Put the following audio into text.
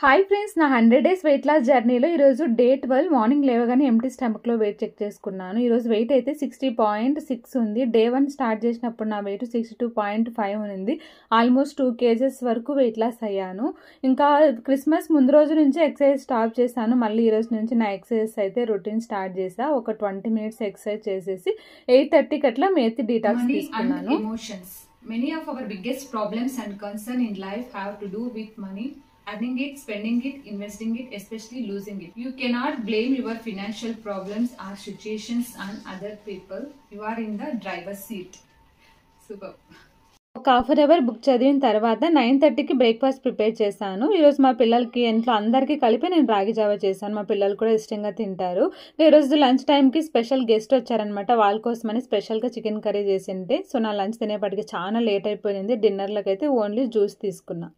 Hi friends, నా 100 days weight loss జర్నీలో ఈరోజు డే 12 మార్నింగ్ లేవగానే ఎంటీ స్టమక్లో వెయిట్ చెక్ చేసుకున్నాను. ఈరోజు వెయిట్ అయితే 60.6 ఉంది. డే 1 స్టార్ట్ చేసినప్పుడు నా వెయిట్ 62.5 ఉంది. ఆల్మోస్ట్ 2 kgs వరకు వెయిట్ లాస్ అయ్యాను. ఇంకా క్రిస్మస్ ముందు రోజు నుంచి ఎక్సర్సైజ్ స్టాప్ చేశాను. మళ్ళీ ఈ రోజు నుంచి నా ఎక్సర్సైజ్ అయితే రొటీన్ స్టార్ట్ చేసా. ఒక 20 minutes ఎక్సర్సైజ్ చేసేసి 8:30కి అట్లా మేతి డీటాక్స్ తీసుకున్నాను. Many of our biggest problems and concern in life have to do with money. Earning it, spending it, investing it, especially losing it. You cannot blame your financial problems or situations on other people. You are in the driver's seat. Super. ఒక half an hour book చదివిన తర్వాత 9:30కి breakfast prepare చేశాను. ఈరోజు మా పిల్లలకి ఇంట్లో అందరికీ కలిపి నేను రాగి జావా చేశాను. మా పిల్లలు కూడా ఇష్టంగా తింటారు. ఈరోజు లంచ్ టైంకి స్పెషల్ గెస్ట్ వచ్చారనమాట. వాళ్ళ కోసమని స్పెషల్గా చికెన్ కర్రీ చేసింటే సో నా లంచ్ తినేపటికి చాలా లేట్ అయిపోయింది. డిన్నర్లోకి అయితే ఓన్లీ జ్యూస్ తీసుకున్నా.